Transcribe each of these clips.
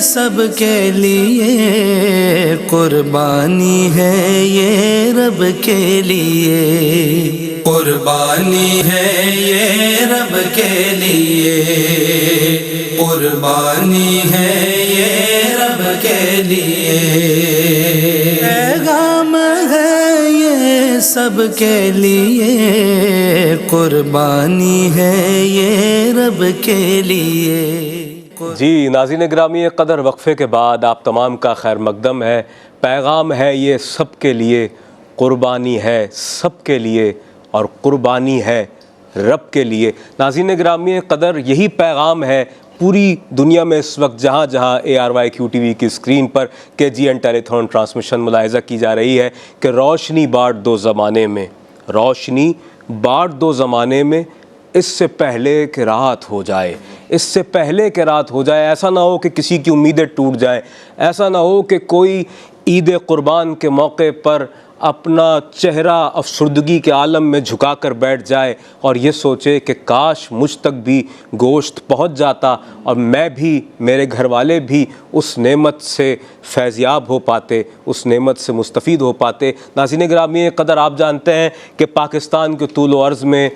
सब के लिए कुर्बानी है, ये रब के लिए कुर्बानी है, ये रब के लिए कुर्बानी है, ये रब के लिए पैगाम है ये सब के लिए कुर्बानी है, ये रब के लिए। जी नाज़रीन गिरामी क़दर वक्फ़े के बाद आप तमाम का खैर मकदम है। पैगाम है ये सब के लिए, कुर्बानी है सब के लिए और कुर्बानी है रब के लिए। नाज़रीन गिरामी क़दर यही पैगाम है पूरी दुनिया में इस वक्त जहाँ जहाँ ARYQ-TV की स्क्रीन पर KGN टेलीथॉन ट्रांसमिशन मुलाहिज़ा की जा रही है कि रोशनी बाँट दो ज़माने में, रोशनी बाँट दो ज़माने में, इससे पहले कि रात हो जाए, इससे पहले कि रात हो जाए। ऐसा ना हो कि किसी की उम्मीदें टूट जाएं, ऐसा ना हो कि कोई ईद कुर्बान के मौके पर अपना चेहरा अफसरदगी के आलम में झुका कर बैठ जाए और ये सोचे कि काश मुझ तक भी गोश्त पहुंच जाता और मैं भी, मेरे घर वाले भी उस नेमत से फैज़याब हो पाते, उस नेमत से मुस्तफ़ीद हो पाते। नाज़रीन गिरामी क़दर आप जानते हैं कि पाकिस्तान के तूल व अर्ज़ में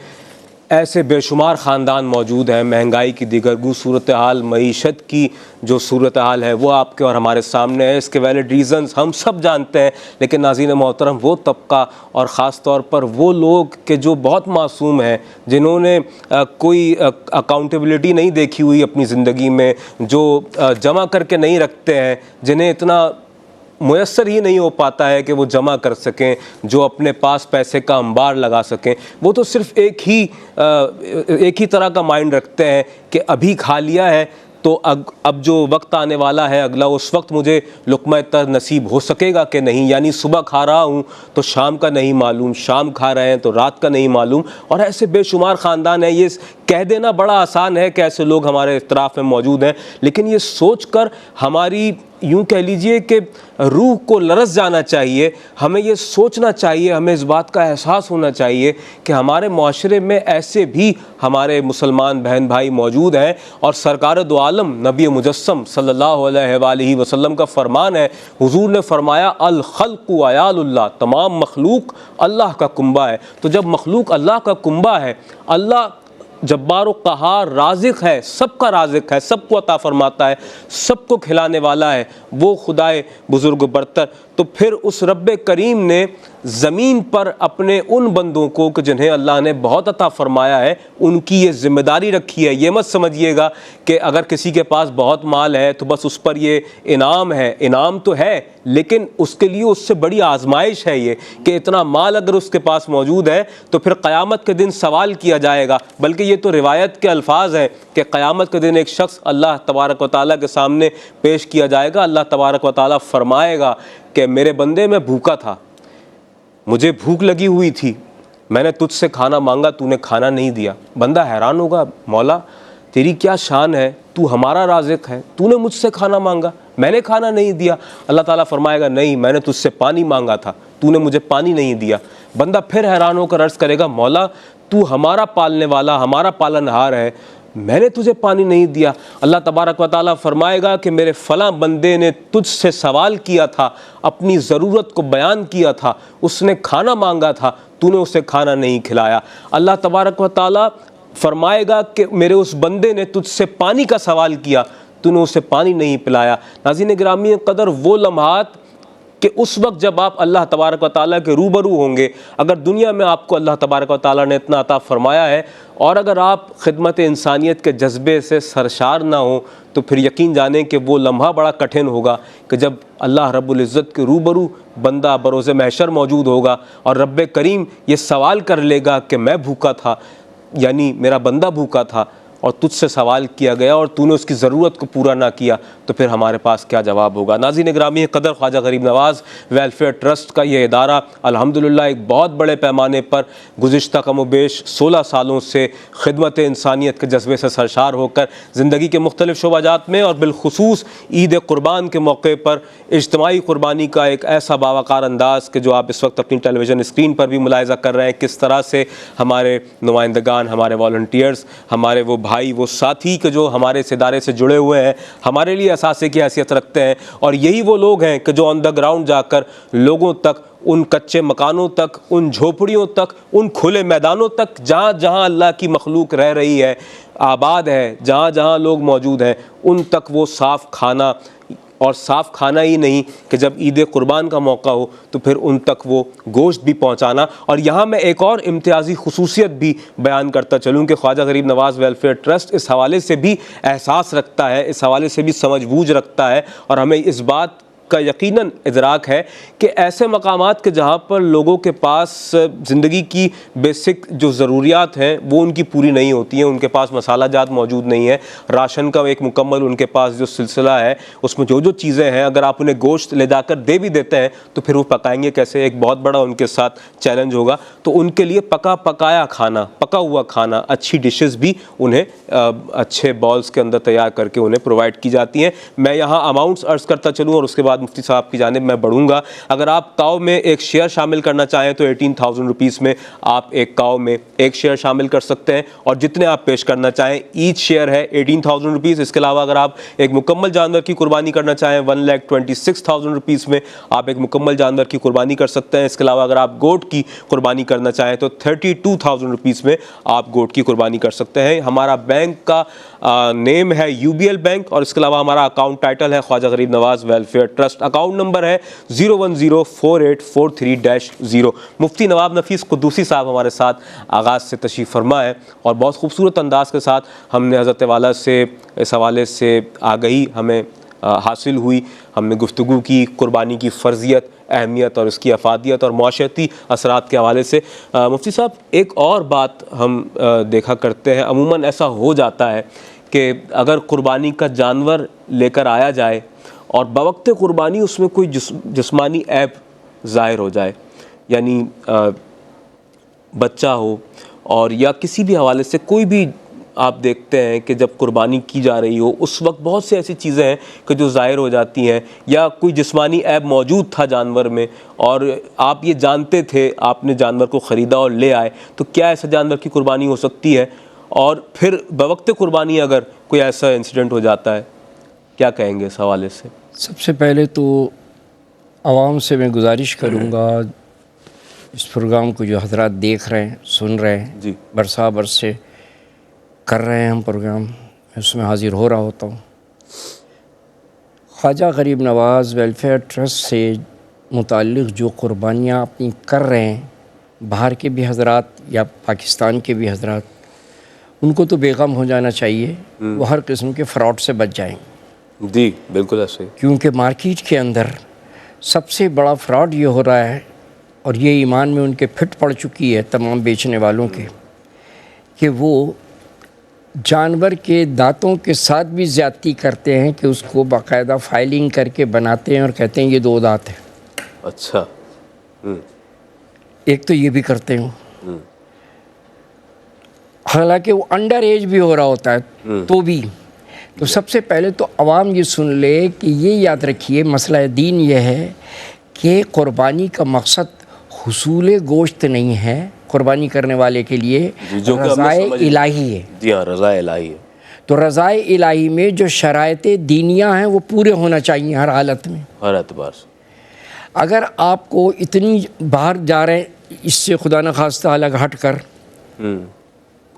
ऐसे बेशुमार ख़ानदान मौजूद हैं। महंगाई की दिगरगू सूरत हाल, मईशत की जो सूरत हाल है वो आपके और हमारे सामने है। इसके वैलिड रीज़न्स हम सब जानते हैं, लेकिन नाज़रीन मोहतरम वो तबका और ख़ास तौर पर वो लोग के जो बहुत मासूम हैं, जिन्होंने कोई अकाउंटेबिलिटी नहीं देखी हुई अपनी ज़िंदगी में, जो जमा करके नहीं रखते हैं, जिन्हें इतना मुयस्सर ही नहीं हो पाता है कि वो जमा कर सकें, जो अपने पास पैसे का अंबार लगा सकें, वो तो सिर्फ़ एक ही तरह का माइंड रखते हैं कि अभी खा लिया है तो अब जो वक्त आने वाला है अगला, उस वक्त मुझे लुक़्मा तर नसीब हो सकेगा कि नहीं। यानी सुबह खा रहा हूँ तो शाम का नहीं मालूम, शाम खा रहे हैं तो रात का नहीं मालूम। और ऐसे बेशुमार ख़ानदान है। ये कह देना बड़ा आसान है कि ऐसे लोग हमारे इत्तराफ़ में मौजूद हैं, लेकिन ये सोच कर हमारी यूँ कह लीजिए कि रूह को लरस जाना चाहिए। हमें ये सोचना चाहिए, हमें इस बात का एहसास होना चाहिए कि हमारे माशरे में ऐसे भी हमारे मुसलमान बहन भाई मौजूद हैं। और सरकार दो आलम नबी मुजस्सम सल्लल्लाहु अलैहि वसल्लम का फरमान है, हुजूर ने फरमाया अल खल्क़ु अयालुल्लाह, तमाम मखलूक अल्लाह का कुंबा है। तो जब मखलूक अल्लाह का कुंबा है, अल्लाह जब्बार व क़हार राज़िक़ है, सबका राज़िक़ है, सबको अता फ़रमाता है, सबको खिलाने वाला है, वो खुदाए बुज़ुर्ग बरतर। तो फिर उस रब्बे करीम ने ज़मीन पर अपने उन बंदों को कि जिन्हें अल्लाह ने बहुत अता फ़रमाया है, उनकी ये ज़िम्मेदारी रखी है। ये मत समझिएगा कि अगर किसी के पास बहुत माल है तो बस उस पर ये इनाम है। इनाम तो है, लेकिन उसके लिए उससे बड़ी आजमाइश है ये कि इतना माल अगर उसके पास मौजूद है तो फिर क़यामत के दिन सवाल किया जाएगा। बल्कि ये तो रिवायत के अल्फाज हैं कि क़यामत के दिन एक शख्स अल्लाह तबारक व तआला के सामने पेश किया जाएगा। अल्लाह तबारक व तआला फ़रमाएगा कि मेरे बंदे, मैं भूखा था, मुझे भूख लगी हुई थी, मैंने तुझसे खाना मांगा, तूने खाना नहीं दिया। बंदा हैरान होगा, मौला तेरी क्या शान है, तू हमारा राज़िक़ है, तूने मुझसे खाना मांगा, मैंने खाना नहीं दिया। अल्लाह ताला फरमाएगा नहीं, मैंने तुझसे पानी मांगा था, तूने मुझे पानी नहीं दिया। बंदा फिर हैरान होकर अर्ज़ करेगा, मौला तू हमारा पालने वाला, हमारा पालनहार है, मैंने तुझे पानी नहीं दिया। अल्लाह तबारक व तआला फरमाएगा कि मेरे फ़लाँ बंदे ने तुझसे सवाल किया था, अपनी ज़रूरत को बयान किया था, उसने खाना मांगा था, तूने उसे खाना नहीं खिलाया। अल्लाह तबारक व तआला फरमाएगा कि मेरे उस बंदे ने तुझसे पानी का सवाल किया, तूने उसे पानी नहीं पिलाया। नाज़रीन गिरामी क़दर वो लम्हात कि उस वक्त जब आप अल्लाह तबारक व तआला के रूबरू होंगे, अगर दुनिया में आपको अल्लाह तबारक व तआला ने इतना अता फ़रमाया है और अगर आप खिदमत इंसानियत के जज्बे से सरशार ना हो, तो फिर यकीन जाने कि वो लम्हा बड़ा कठिन होगा कि जब अल्लाह रब्बुल इज़्ज़त के रूबरू बंदा बरोज़े महशर मौजूद होगा और रब्बे करीम ये सवाल कर लेगा कि मैं भूखा था, यानी मेरा बंदा भूखा था और तुझसे सवाल किया गया और तूने उसकी ज़रूरत को पूरा ना किया, तो फिर हमारे पास क्या जवाब होगा। नाज़रीन गिरामी क़दर, ख्वाजा गरीब नवाज़ वेलफेयर ट्रस्ट का ये इदारा अल्हम्दुलिल्लाह एक बहुत बड़े पैमाने पर गुज़िश्ता कम व बेश 16 सालों से खिदमत इंसानियत के जज्बे से सरशार होकर ज़िंदगी के मुख्तलिफ़ शोबाजात में और बिलखुसूस ईद कुर्बान के मौके पर इज्तिमाई कुर्बानी का एक ऐसा बावकार अंदाज़ कि जो आप इस वक्त अपनी टेलीविज़न स्क्रीन पर भी मुलाहिज़ा कर रहे हैं, किस तरह से हमारे नुमाइंदगान, हमारे वॉलंटियर्स, हमारे वो भाई, वो साथी के जो हमारे इस इदारे से जुड़े हुए हैं, हमारे लिए असासे की हैसियत रखते हैं, और यही वो लोग हैं कि जो ऑन द ग्राउंड जाकर लोगों तक, उन कच्चे मकानों तक, उन झोपड़ियों तक, उन खुले मैदानों तक जहाँ जहाँ अल्लाह की मखलूक रह रही है, आबाद है, जहाँ जहाँ लोग मौजूद हैं, उन तक वो साफ़ खाना, और साफ़ खाना ही नहीं कि जब ईद कुर्बान का मौका हो तो फिर उन तक वो गोश्त भी पहुंचाना। और यहाँ मैं एक और इम्तियाज़ी खुसूसियत भी बयान करता चलूँ कि ख्वाजा गरीब नवाज़ वेलफेयर ट्रस्ट इस हवाले से भी एहसास रखता है, इस हवाले से भी समझबूझ रखता है, और हमें इस बात का यकीनन इदराक है कि ऐसे मकामात के जहाँ पर लोगों के पास ज़िंदगी की बेसिक जो ज़रूरियात हैं वो उनकी पूरी नहीं होती हैं, उनके पास मसाला जात मौजूद नहीं है, राशन का एक मुकम्मल उनके पास जो सिलसिला है उसमें जो जो चीज़ें हैं, अगर आप उन्हें गोश्त ले जाकर दे भी देते हैं तो फिर वो पकाएंगे कैसे, एक बहुत बड़ा उनके साथ चैलेंज होगा। तो उनके लिए पका पकाया खाना, पका हुआ खाना, अच्छी डिशेस भी उन्हें अच्छे बॉल्स के अंदर तैयार करके उन्हें प्रोवाइड की जाती हैं। मैं यहाँ अमाउंट्स अर्ज़ करता चलूँ और उसके बाद मुफ्ती साहब की जानिब मैं बढ़ूंगा। अगर आप काव में एक शेयर शामिल करना चाहें तो 18,000 रुपीज़ में आप एक काव में एक शेयर शामिल कर सकते हैं, और जितने आप पेश करना चाहें, ईच शेयर है 18,000 रुपीज़। इसके अलावा अगर आप एक मुकम्मल जानवर की कुर्बानी करना चाहें 1,26,000 रुपीज़ में आप एक मुकम्मल जानवर की कुर्बानी कर सकते हैं। इसके अलावा अगर आप गोट की कुर्बानी करना चाहें तो 32,000 रुपीज़ में आप गोट की कुर्बानी कर सकते हैं। हमारा बैंक का नेम है UBL बैंक, और इसके अलावा हमारा अकाउंट टाइटल है ख्वाजा गरीब नवाज़ वेलफेयर ट्रस्ट। अकाउंट नंबर है 0104843-0। मुफ्ती नवाब नफीस कुद्दूसी साहब हमारे साथ आगाज़ से तशरीफ़ फरमा है, और बहुत खूबसूरत अंदाज के साथ हमने हज़रत वाला से इस हवाले से आगही हमें हासिल हुई, हमने गुफ्तगू की कुर्बानी की फ़र्जियत, अहमियत और उसकी अफादियत और माशरती असरात के हवाले से। मुफ्ती साहब, एक और बात हम देखा करते हैं, अमूमन ऐसा हो जाता है कि अगर कुर्बानी का जानवर लेकर आया जाए और बवक्त कुर्बानी उसमें कोई जिस्मानी ऐब ज़ाहिर हो जाए, यानी बच्चा हो और या किसी भी हवाले से कोई भी आप देखते हैं कि जब कुर्बानी की जा रही हो उस वक्त बहुत सी ऐसी चीज़ें हैं कि जो ज़ाहिर हो जाती हैं, या कोई जिस्मानी ऐब मौजूद था जानवर में और आप ये जानते थे, आपने जानवर को ख़रीदा और ले आए, तो क्या ऐसा जानवर की कुर्बानी हो सकती है? और फिर बवक्त कुर्बानी अगर कोई ऐसा इंसिडेंट हो जाता है, क्या कहेंगे इस हवाले से? सबसे पहले तो आवाम से मैं गुजारिश करूँगा, इस प्रोग्राम को जो हजरात देख रहे हैं, सुन रहे हैं जी, बरसा बरसे कर रहे हैं हम प्रोग्राम, मैं उसमें हाज़िर हो रहा होता हूँ। ख्वाजा गरीब नवाज़ वेलफेयर ट्रस्ट से मुताल्लिक़ जो कुर्बानियाँ अपनी कर रहे हैं, बाहर के भी हजरात या पाकिस्तान के भी हजरात, उनको तो बेगम हो जाना चाहिए, वो हर किस्म के फ़्रॉड से बच जाएंगे। जी बिल्कुल ऐसे, क्योंकि मार्केट के अंदर सबसे बड़ा फ्रॉड ये हो रहा है, और ये ईमान में उनके फिट पड़ चुकी है तमाम बेचने वालों के, कि वो जानवर के दांतों के साथ भी ज़्यादती करते हैं कि उसको बाकायदा फाइलिंग करके बनाते हैं और कहते हैं ये 2 दांत हैं। अच्छा, एक तो ये भी करते हैं, हालांकि वो अंडर एज भी हो रहा होता है तो भी। तो सबसे पहले तो अवाम ये सुन ले कि ये याद रखिए, मसला दीन ये है कि कुर्बानी का मकसद हुसूल गोश्त नहीं है, कुर्बानी करने वाले के लिए रज़ाए इलाही है। जी हाँ, रज़ाए इलाही है। तो रज़ाए इलाही में जो शरायत दीनिया हैं वो पूरे होना चाहिए हर हालत में, हर एतबार से। अगर आपको इतनी बाहर जा रहे हैं, इससे खुदा न खास्ता अलग हट कर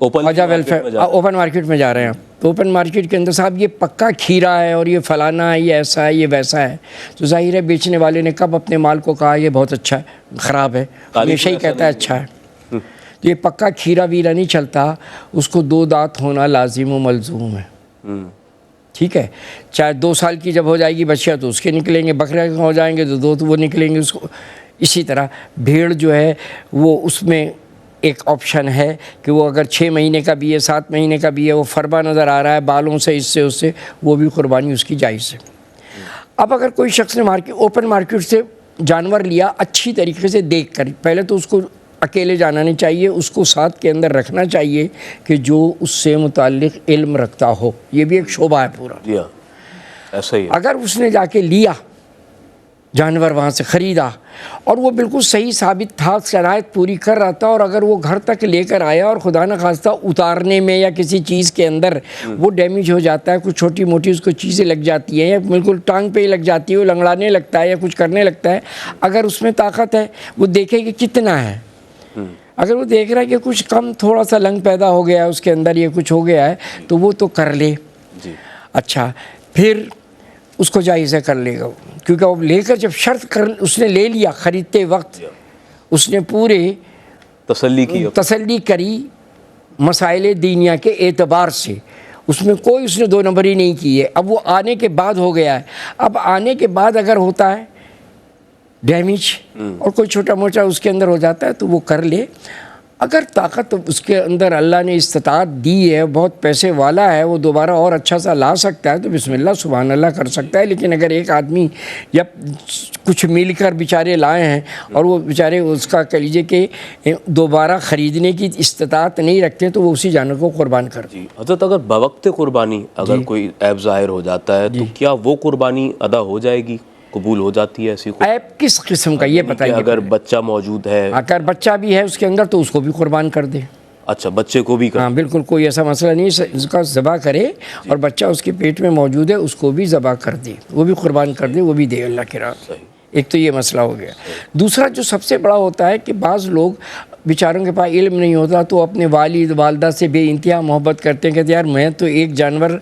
ख्वाजा वेलफेयर ओपन मार्केट में जा रहे हैं आप, तो ओपन मार्केट के अंदर साहब ये पक्का खीरा है और ये फलाना है, ये ऐसा है, ये वैसा है, तो जाहिर है बेचने वाले ने कब अपने माल को कहा ये बहुत अच्छा है, ख़राब है, हमेशा ही कहता है अच्छा है। तो ये पक्का खीरा वीरा नहीं चलता, उसको 2 दांत होना लाजिम व मलजूम है। ठीक है, चाहे 2 साल की जब हो जाएगी बच्चिया तो उसके निकलेंगे, बकरे हो जाएंगे तो 2 तो वो निकलेंगे उसको। इसी तरह भेड़ जो है वो, उसमें एक ऑप्शन है कि वो अगर 6 महीने का भी है, 7 महीने का भी है, वो फरबा नज़र आ रहा है बालों से, इससे उससे, वो भी कुर्बानी उसकी जायज़ है। अब अगर कोई शख्स ने ओपन मार्केट से जानवर लिया, अच्छी तरीके से देख कर, पहले तो उसको अकेले जाना नहीं चाहिए, उसको साथ के अंदर रखना चाहिए कि जो उससे मुताल्लिक़ इल्म रखता हो, ये भी एक शोभा है पूरा। ऐसा ही है। अगर उसने जाके लिया जानवर वहाँ से ख़रीदा और वो बिल्कुल सही साबित था, शराइत पूरी कर रहा था, और अगर वो घर तक लेकर आया और खुदा न खास्ता उतारने में या किसी चीज़ के अंदर वो डैमेज हो जाता है, कुछ छोटी मोटी उसको चीज़ें लग जाती हैं या बिल्कुल टांग पे ही लग जाती है, वो लंगड़ाने लगता है या कुछ करने लगता है, अगर उसमें ताकत है वो देखे कि कितना है। अगर वो देख रहा है कि कुछ कम, थोड़ा सा लंग पैदा हो गया है उसके अंदर, ये कुछ हो गया है, तो वो तो कर ले जी। अच्छा, फिर उसको जायज़ा कर लेगा, क्योंकि वो लेकर जब शर्त कर उसने ले लिया ख़रीदते वक्त, उसने पूरे तसल्ली करी मसाइल दीनिया के एतबार से, उसमें कोई उसने दो नंबरी नहीं की है। अब वो आने के बाद हो गया है, अब आने के बाद अगर होता है डैमेज और कोई छोटा मोटा उसके अंदर हो जाता है तो वो कर ले। अगर ताकत उसके अंदर अल्लाह ने इस्तात दी है, बहुत पैसे वाला है, वो दोबारा और अच्छा सा ला सकता है तो बिस्मिल्लाह सुभान अल्लाह कर सकता है। लेकिन अगर एक आदमी या कुछ मिलकर बेचारे लाए हैं और वो बेचारे उसका कह लीजिए कि दोबारा ख़रीदने की इस्तात नहीं रखते तो वो उसी जानवर को कुर्बान कर जी। हज़रत अगर बवक्त कुर्बानी अगर कोई ऐब ज़ाहिर हो जाता है तो क्या वो कुर्बानी अदा हो जाएगी, कबूल हो जाती है? ऐसी ऐप किस किस्म का ये बताइए। अगर बच्चा मौजूद है, अगर बच्चा भी है उसके अंदर तो उसको भी कुर्बान कर दे। अच्छा, बच्चे को भी कर? हाँ बिल्कुल, कोई ऐसा मसला नहीं, उसका ज़बा करे और बच्चा उसके पेट में मौजूद है उसको भी ज़बा कर दे, वो भी कुर्बान कर दे, वो भी दे अल्लाह के राह। एक तो ये मसला हो गया। दूसरा जो सबसे बड़ा होता है कि बाज़ लोग बेचारों के पास इल्म नहीं होता तो अपने वालिद वालदा से बेइंतहा मोहब्बत करते हैं, कहते यार मैं तो एक जानवर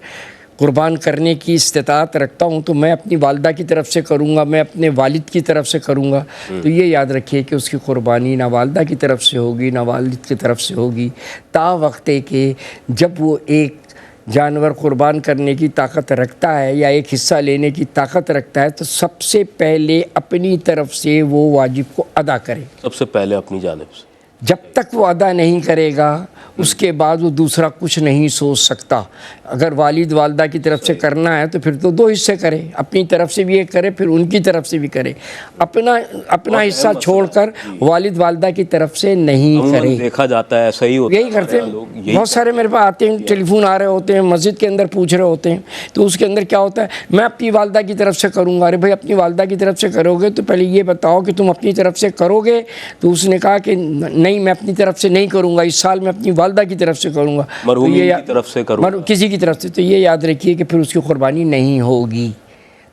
कुर्बान करने की इस्तात रखता हूँ तो मैं अपनी वालदा की तरफ से करूँगा, मैं अपने वालिद की तरफ से करूँगा। तो ये याद रखिए कि उसकी कुर्बानी ना वालदा की तरफ से होगी ना वालिद की तरफ से होगी, ता वक्ते के जब वो एक जानवर कुर्बान करने की ताकत रखता है या एक हिस्सा लेने की ताकत रखता है तो सबसे पहले अपनी तरफ से वो वाजिब को अदा करे। सबसे पहले अपनी जानिब से। जब तक वो अदा नहीं करेगा उसके बाद वो दूसरा कुछ नहीं सोच सकता। अगर वालिद वालदा की तरफ से करना है तो फिर तो दो हिस्से करे, अपनी तरफ से भी एक करे फिर उनकी तरफ से भी करे, अपना हिस्सा छोड़कर वालिद वालदा की तरफ से नहीं करे। देखा जाता है सही होता है, यही करते हैं बहुत सारे। मेरे पास आते हैं, टेलीफोन आ रहे होते हैं, मस्जिद के अंदर पूछ रहे होते हैं, तो उसके अंदर क्या होता है, मैं अपनी वालदा की तरफ से करूँगा। अरे भाई अपनी वालदा की तरफ से करोगे तो पहले ये बताओ कि तुम अपनी तरफ से करोगे। तो उसने कहा कि नहीं मैं अपनी तरफ से नहीं करूँगा, इस साल मैं अपनी वालदा की तरफ से करूँगा, तो ये की तरफ से करूँगा, किसी की तरफ से। तो ये याद रखिए कि फिर उसकी कुर्बानी नहीं होगी।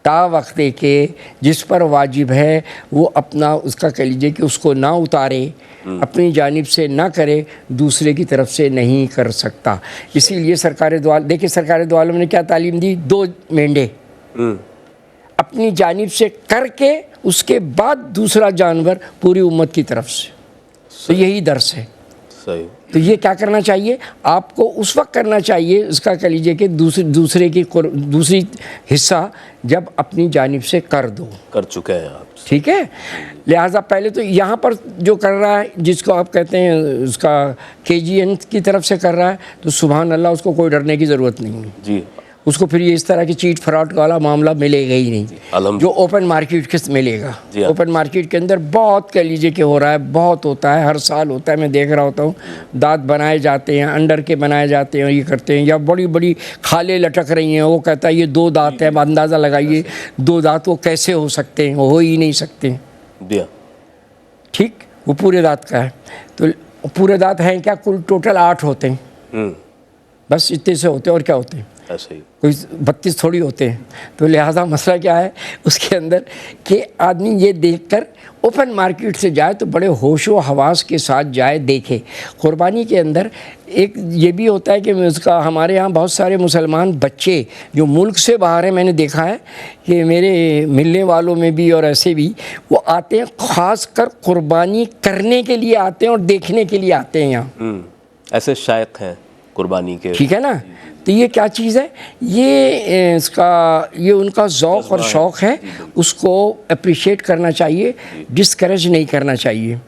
ता वक्ते के जिस पर वाजिब है वो अपना उसका कह लीजिए कि उसको ना उतारे, अपनी जानिब से ना करे, दूसरे की तरफ से नहीं कर सकता। इसीलिए सरकार दो आलम, देखिए सरकार दो आलम ने क्या तालीम दी, 2 मेंढे अपनी जानिब से करके उसके बाद दूसरा जानवर पूरी उम्मत की तरफ से। तो यही दर्स है। सही। तो ये क्या करना चाहिए आपको उस वक्त करना चाहिए, उसका कह लीजिए कि दूसरी हिस्सा जब अपनी जानिब से कर दो। कर चुके हैं आप, ठीक है। लिहाजा पहले तो यहाँ पर जो कर रहा है जिसको आप कहते हैं उसका KGN की तरफ से कर रहा है तो सुभान अल्लाह, उसको कोई डरने की ज़रूरत नहीं है जी। उसको फिर ये इस तरह की चीट फ्रॉड वाला मामला मिलेगा ही नहीं जो ओपन मार्केट के मिलेगा। ओपन मार्केट के अंदर बहुत कह लीजिए कि हो रहा है, बहुत होता है, हर साल होता है, मैं देख रहा होता हूँ। दांत बनाए जाते हैं, अंडर के बनाए जाते हैं, ये करते हैं, या बड़ी बड़ी खालें लटक रही हैं, वो कहता है ये 2 दांत है, अंदाज़ा लगाइए 2 दांत वो कैसे हो सकते हैं, वो हो ही नहीं सकते। ठीक, वो पूरे दांत का है। तो पूरे दांत हैं क्या, कुल टोटल 8 होते हैं, बस इतने से होते हैं, और क्या होते हैं, ऐसे ही कोई 32 थोड़ी होते हैं। तो लिहाजा मसला क्या है उसके अंदर कि आदमी ये देखकर ओपन मार्केट से जाए तो बड़े होश व हवास के साथ जाए, देखे। कुर्बानी के अंदर एक ये भी होता है कि उसका हमारे यहाँ बहुत सारे मुसलमान बच्चे जो मुल्क से बाहर हैं, मैंने देखा है कि मेरे मिलने वालों में भी और ऐसे भी, वो आते हैं ख़ास कर कुर्बानी करने के लिए आते हैं और देखने के लिए आते हैं यहाँ। ऐसे शायक हैं कुर्बानी के, ठीक है ना। तो ये क्या चीज़ है, ये उनका ज़ौक़ और शौक़ है, उसको अप्रिशिएट करना चाहिए, डिस्करेज नहीं करना चाहिए।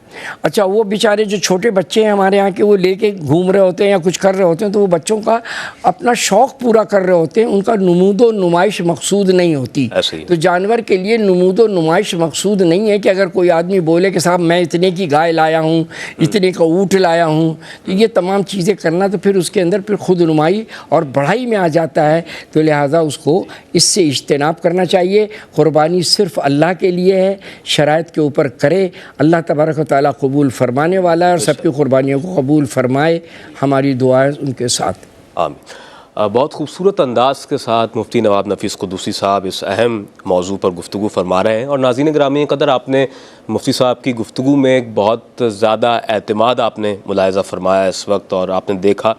अच्छा, वो बेचारे जो छोटे बच्चे हैं हमारे यहाँ के, वो लेके घूम रहे होते हैं या कुछ कर रहे होते हैं, तो वो बच्चों का अपना शौक़ पूरा कर रहे होते हैं, उनका नमूदो नुमाइश मकसूद नहीं होती। तो जानवर के लिए नमूदो नुमाइश मकसूद नहीं है कि अगर कोई आदमी बोले कि साहब मैं इतने की गाय लाया हूँ, इतने का ऊँट लाया हूँ, तो ये तमाम चीज़ें करना तो फिर उसके अंदर फिर खुद नुमाई और बढ़ाई में आ जाता है। तो लिहाजा उसको इससे इज्तनाब करना चाहिए। क़ुरबानी सिर्फ़ अल्लाह के लिए है, शराइत के ऊपर करे। अल्लाह तबारक व तआला कबूल फरमाने वाला है और सबकी क़ुरबानियों को कबूल फरमाए। हमारी दुआएं उनके साथ। आमीन। बहुत खूबसूरत अंदाज़ के साथ मुफ्ती नवाब नफ़ीस क़ुद्दूसी साहब इस अहम मौजू पर गुफ्तगू फरमा रहे हैं। और नाज़रीन गिरामी क़दर, आपने मुफ्ती साहब की गुफ्तगू में एक बहुत ज़्यादा एतमाद आपने मुलाहिज़ा फरमाया इस वक्त, और आपने देखा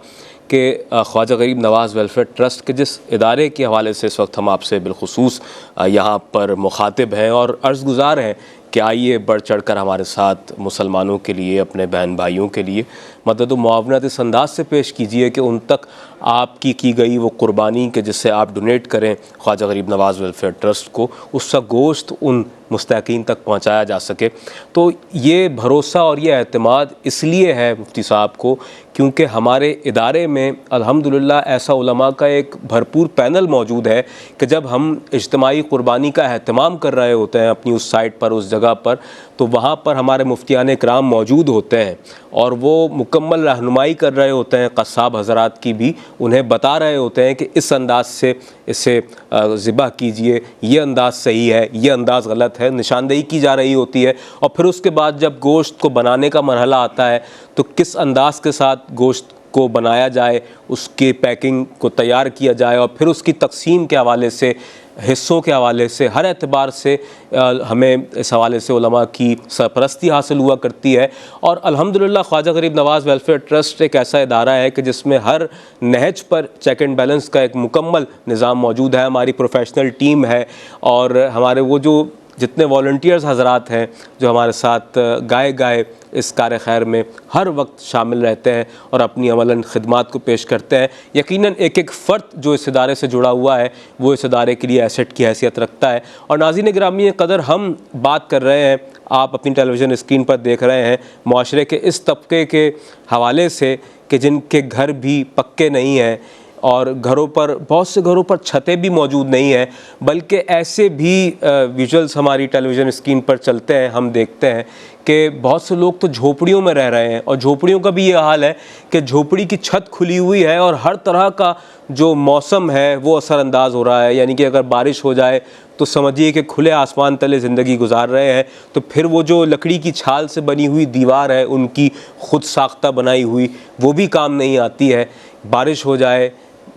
कि ख्वाजा गरीब नवाज़ वेलफेयर ट्रस्ट के जिस इदारे के हवाले से इस वक्त हम आपसे बिलखुसूस यहाँ पर मुखातिब हैं और अर्ज़गुज़ार हैं कि आइए बढ़ चढ़ कर हमारे साथ मुसलमानों के लिए, अपने बहन भाइयों के लिए मदद व मुआवनत इस अंदाज़ से पेश कीजिए कि उन तक आपकी की गई वो कुर्बानी के जिससे आप डोनेट करें ख्वाजा गरीब नवाज़ वेलफेयर ट्रस्ट को, उसका गोश्त उन मुस्तकीन तक पहुँचाया जा सके। तो ये भरोसा और ये एतमाद इसलिए है मुफ्ती साहब को क्योंकि हमारे इदारे में अल्हम्दुलिल्लाह ऐसा उलमा का एक भरपूर पैनल मौजूद है कि जब हम इज्तिमाई कुर्बानी का एहतमाम कर रहे होते हैं अपनी उस साइट पर, उस जगह पर, तो वहाँ पर हमारे मुफ्तियान इकराम मौजूद होते हैं और वो मुकम्मल रहनुमाई कर रहे होते हैं। क़स्साब हज़रात की भी उन्हें बता रहे होते हैं कि इस अंदाज़ से इसे ज़िबा कीजिए, ये अंदाज़ सही है, ये अंदाज़ गलत है, निशानदेही की जा रही होती है। और फिर उसके बाद जब गोश्त को बनाने का मरहला आता है तो किस अंदाज़ के साथ गोश्त को बनाया जाए, उसके पैकिंग को तैयार किया जाए और फिर उसकी तकसीम के हवाले से, हिस्सों के हवाले से, हर एतबार से हमें इस हवाले से उलमा की सरपरस्ती हासिल हुआ करती है। और अल्हम्दुलिल्लाह ख्वाजा गरीब नवाज़ वेलफेयर ट्रस्ट एक ऐसा इदारा है कि जिसमें हर नहज पर चेक एंड बैलेंस का एक मुकम्मल निज़ाम मौजूद है। हमारी प्रोफेशनल टीम है और हमारे वो जो जितने वॉलंटियर्स हज़रात हैं जो हमारे साथ गाए इस कार खैर में हर वक्त शामिल रहते हैं और अपनी अमलन खिदमात को पेश करते हैं। यकीनन एक एक फ़र्द जो इस इदारे से जुड़ा हुआ है वो इस इदारे के लिए एसेट की हैसियत रखता है। और नाज़रीन गिरामी क़दर, हम बात कर रहे हैं, आप अपनी टेलीविज़न स्क्रीन पर देख रहे हैं मुआशरे के इस तबके के हवाले से कि जिनके घर भी पक्के नहीं हैं और घरों पर, बहुत से घरों पर छतें भी मौजूद नहीं हैं, बल्कि ऐसे भी विजुअल्स हमारी टेलीविज़न स्क्रीन पर चलते हैं, हम देखते हैं कि बहुत से लोग तो झोपड़ियों में रह रहे हैं और झोपड़ियों का भी ये हाल है कि झोपड़ी की छत खुली हुई है और हर तरह का जो मौसम है वो असरअंदाज हो रहा है। यानी कि अगर बारिश हो जाए तो समझिए कि खुले आसमान तले ज़िंदगी गुजार रहे हैं, तो फिर वो जो लकड़ी की छाल से बनी हुई दीवार है उनकी खुद साख्ता बनाई हुई, वो भी काम नहीं आती है। बारिश हो जाए,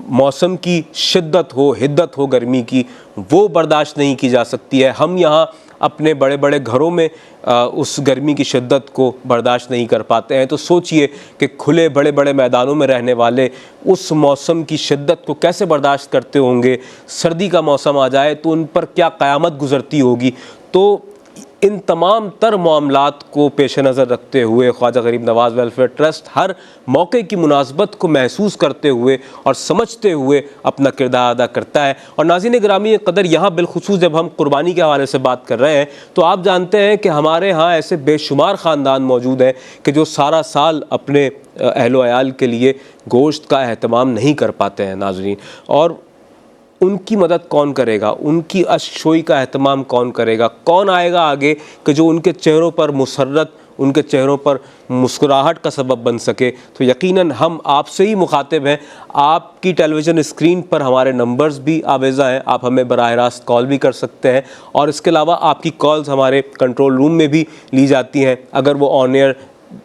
मौसम की शिद्दत हो, हिद्दत हो गर्मी की, वो बर्दाश्त नहीं की जा सकती है। हम यहाँ अपने बड़े बड़े घरों में उस गर्मी की शिद्दत को बर्दाश्त नहीं कर पाते हैं। तो सोचिए कि खुले बड़े बड़े मैदानों में रहने वाले उस मौसम की शिद्दत को कैसे बर्दाश्त करते होंगे। सर्दी का मौसम आ जाए तो उन पर क्या क़यामत गुज़रती होगी। तो इन तमाम तर मामलात को पेश नज़र रखते हुए ख्वाजा गरीब नवाज़ वेलफेयर ट्रस्ट हर मौके की मुनासबत को महसूस करते हुए और समझते हुए अपना किरदार अदा करता है। और नाज़रीन गिरामी क़दर, यहाँ बिलखुसूस जब हम कुर्बानी के हवाले से बात कर रहे हैं तो आप जानते हैं कि हमारे यहाँ ऐसे बेशुमार ख़ानदान मौजूद हैं कि जो सारा साल अपने अहलो अयाल के लिए गोश्त का एहतमाम नहीं कर पाते हैं नाज़रीन। और उनकी मदद कौन करेगा, उनकी अश्कशोई का एहतमाम कौन करेगा, कौन आएगा आगे कि जो उनके चेहरों पर मुसर्रत, उनके चेहरों पर मुस्कुराहट का सबब बन सके। तो यकीनन हम आपसे ही मुखातिब हैं। आपकी टेलीविज़न स्क्रीन पर हमारे नंबर्स भी आवेज़ा हैं, आप हमें बराह रास्त कॉल भी कर सकते हैं और इसके अलावा आपकी कॉल्स हमारे कंट्रोल रूम में भी ली जाती हैं। अगर वो ऑन एयर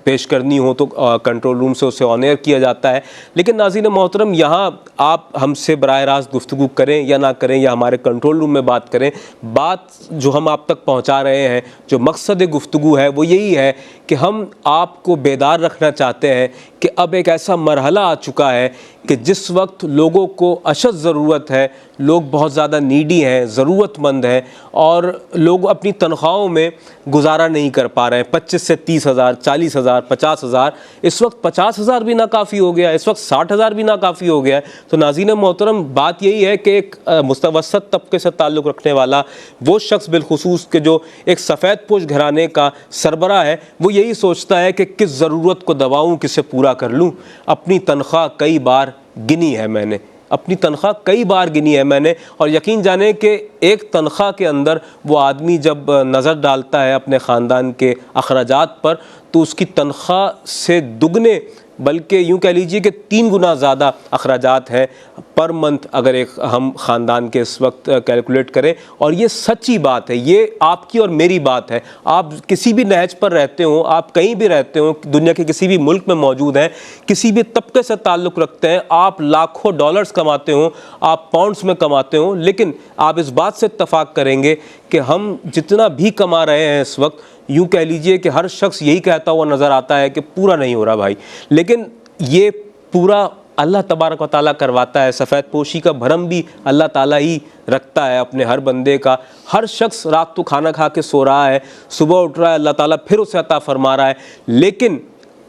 पेश करनी हो तो कंट्रोल रूम से उसे ऑन एयर किया जाता है। लेकिन नाज़रीन मोहतरम, यहाँ आप हमसे बराह रास्त गुफ्तगू करें या ना करें या हमारे कंट्रोल रूम में बात करें, बात जो हम आप तक पहुँचा रहे हैं, जो मकसद गुफ्तगू है वो यही है कि हम आपको बेदार रखना चाहते हैं कि अब एक ऐसा मरहला आ चुका है कि जिस वक्त लोगों को अशद ज़रूरत है, लोग बहुत ज़्यादा नीडी हैं, ज़रूरतमंद हैं और लोग अपनी तनख्वाहों में गुजारा नहीं कर पा रहे हैं। 25 से 30 हज़ार, 40 30,000, 50,000, इस वक्त 50,000 भी नाकाफ़ी हो गया, इस वक्त 60,000 भी नाकाफ़ी हो गया है। तो नाज़रीन मोहतरम, बात यही है कि एक मुस्तवसत तबके से ताल्लुक़ रखने वाला वो शख्स बिलखुसूस के जो एक सफ़ेद पोश घराने का सरबराह है, वो यही सोचता है कि किस ज़रूरत को दबाऊँ, किसे पूरा कर लूँ। अपनी तनख्वाह कई बार गिनी है मैंने, अपनी तनख्वाह कई बार गिनी है मैंने, और यकीन जाने कि एक तनख्वाह के अंदर वो आदमी जब नज़र डालता है अपने ख़ानदान के अखराजात पर, तो उसकी तनख्वाह से दुगने, बल्कि यूँ कह लीजिए कि 3 गुना ज़्यादा अखराजात हैं पर मंथ, अगर एक हम ख़ानदान के इस वक्त कैलकुलेट करें। और ये सच्ची बात है, ये आपकी और मेरी बात है। आप किसी भी नहज पर रहते हो, आप कहीं भी रहते हो, दुनिया के किसी भी मुल्क में मौजूद हैं, किसी भी तबके से ताल्लुक़ रखते हैं, आप लाखों डॉलर्स कमाते हो, आप पाउंड्स में कमाते हो, लेकिन आप इस बात से इत्तफ़ाक़ करेंगे कि हम जितना भी कमा रहे हैं इस वक्त, यूँ कह लीजिए कि हर शख्स यही कहता हुआ नज़र आता है कि पूरा नहीं हो रहा भाई। लेकिन ये पूरा अल्लाह तबारक व तआला करवाता है। सफ़ेद पोशी का भरम भी अल्लाह ताला ही रखता है अपने हर बंदे का। हर शख्स रात को खाना खा के सो रहा है, सुबह उठ रहा है, अल्लाह ताला फिर उसे अता फरमा रहा है। लेकिन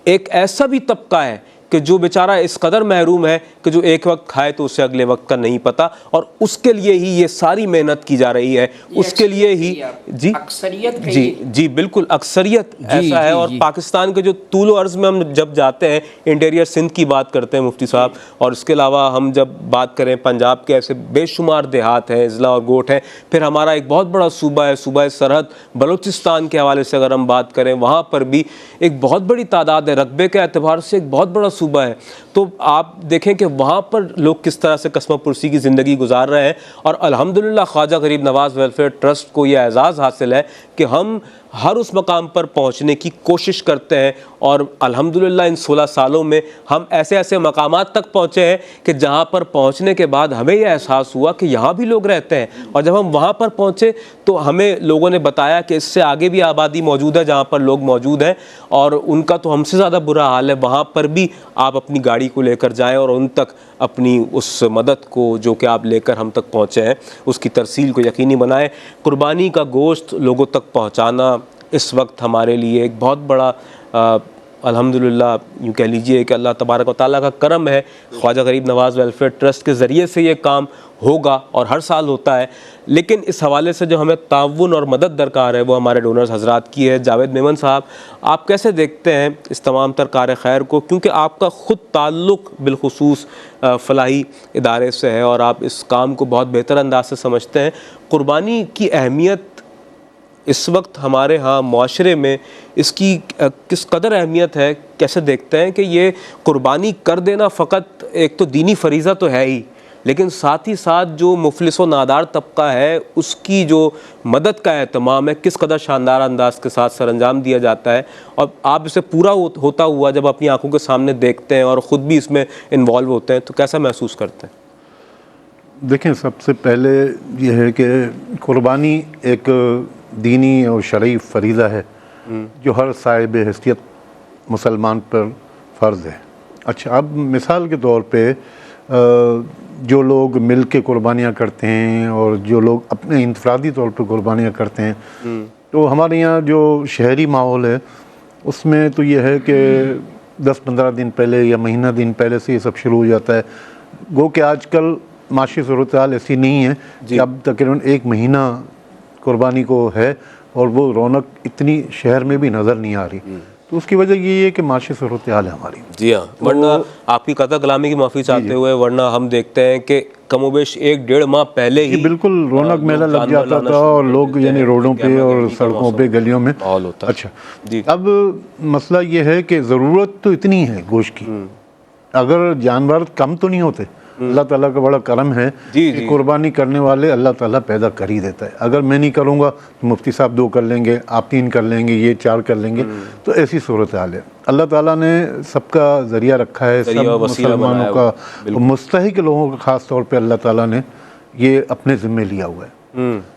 एक ऐसा भी तबका है कि जो बेचारा इस कदर महरूम है कि जो एक वक्त खाए तो उसे अगले वक्त का नहीं पता, और उसके लिए ही ये सारी मेहनत की जा रही है, उसके लिए ही जी अक्सरियत जी बिल्कुल अक्सरियत ऐसा है। और पाकिस्तान के जो तूल व अर्ज़ में हम जब जाते हैं, इंटीरियर सिंध की बात करते हैं मुफ्ती साहब, और इसके अलावा हम जब बात करें पंजाब के ऐसे बेशुमार देहात हैं, अजला और गोट हैं, फिर हमारा एक बहुत बड़ा सूबा है, सूबा सरहद बलूचिस्तान के हवाले से अगर हम बात करें, वहाँ पर भी एक बहुत बड़ी तादाद है, रकबे के एतबार से एक बहुत बड़ा सूबा है। तो आप देखें कि वहाँ पर लोग किस तरह से कसम पुरसी की ज़िंदगी गुजार रहे हैं, और अल्हम्दुलिल्लाह ख्वाजा गरीब नवाज़ वेलफेयर ट्रस्ट को यह एज़ाज़ हासिल है कि हम हर उस मकाम पर पहुँचने की कोशिश करते हैं, और अल्हम्दुलिल्लाह इन 16 सालों में हम ऐसे ऐसे मकामात तक पहुँचे हैं कि जहाँ पर पहुँचने के बाद हमें यह एहसास हुआ कि यहाँ भी लोग रहते हैं। और जब हम वहाँ पर पहुँचे तो हमें लोगों ने बताया कि इससे आगे भी आबादी मौजूद है जहाँ पर लोग मौजूद हैं, और उनका तो हमसे ज़्यादा बुरा हाल है। वहाँ पर भी आप अपनी गाड़ी को लेकर जाएँ और उन तक अपनी उस मदद को जो कि आप लेकर हम तक पहुँचे हैं, उसकी तरसील को यकीनी बनाएं। कुर्बानी का गोश्त लोगों तक पहुँचाना इस वक्त हमारे लिए एक बहुत बड़ा अल्हम्दुलिल्लाह यूँ कह लीजिए कि अल्लाह तबारक व तआला का करम है। ख्वाजा गरीब नवाज़ वेलफेयर ट्रस्ट के ज़रिए से ये काम होगा और हर साल होता है। लेकिन इस हवाले से जो हमें ताउन और मदद दरकार है वो हमारे डोनर्स हजरात की है। जावेद मेमन साहब, आप कैसे देखते हैं इस तमाम तर कार खैर को, क्योंकि आपका ख़ुद ताल्लुक़ बिलखुसूस फ़लाही इदारे से है और आप इस काम को बहुत बेहतर अंदाज से समझते हैं। कुर्बानी की अहमियत इस वक्त हमारे यहाँ माशरे में इसकी किस कदर अहमियत है, कैसे देखते हैं कि ये कुर्बानी कर देना फ़कत एक तो दीनी फरीज़ा तो है ही, लेकिन साथ ही साथ जो मुफलिस व नादार तबका है उसकी जो मदद का एहतमाम है किस कदर शानदार अंदाज के साथ सर अंजाम दिया जाता है, और आप इसे पूरा होता हुआ जब अपनी आंखों के सामने देखते हैं और ख़ुद भी इसमें इन्वॉल्व होते हैं तो कैसा महसूस करते हैं? देखें, सबसे पहले यह है कि कुर्बानी एक दीनी और शरई फरीज़ा है जो हर साहिब हैसियत मुसलमान पर फ़र्ज़ है। अच्छा, अब मिसाल के तौर पे जो लोग मिल के कुर्बानियाँ करते हैं और जो लोग अपने इंफरादी तौर पे कुर्बानियाँ करते हैं, तो हमारे यहाँ जो शहरी माहौल है उसमें तो ये है कि 10-15 दिन पहले या महीना दिन पहले से ये सब शुरू हो जाता है। गो कि आजकल माशी सूरत हाल ऐसी नहीं है कि अब तकरीबन 1 महीना कुर्बानी को है और वो रौनक इतनी शहर में भी नज़र नहीं आ रही। तो उसकी वजह ये है कि माशी सूरत हाल है हमारी। जी हाँ, तो वरना आपकी कतई कलामी की माफ़ी चाहते हुए, वरना हम देखते हैं कि कमोबेश 1-1.5 माह पहले ही बिल्कुल रौनक मेला लग जाता था और लोग यानी रोडों पे और सड़कों पे गलियों में होता। अच्छा जी, अब मसला ये है कि ज़रूरत तो इतनी है गोश्त की, अगर जानवर कम तो नहीं होते। अल्लाह ताला का बड़ा करम है कि कुर्बानी करने वाले अल्लाह ताला पैदा कर ही देता है। अगर मैं नहीं करूँगा तो मुफ्ती साहब 2 कर लेंगे, आप 3 कर लेंगे, ये 4 कर लेंगे, तो ऐसी सूरत हाल है। अल्लाह ताला ने सबका ज़रिया रखा है, सब मुसलमानों का, मुस्तहिक लोगों का ख़ास तौर पे अल्लाह ताला ने ये अपने ज़िम्मे लिया हुआ है।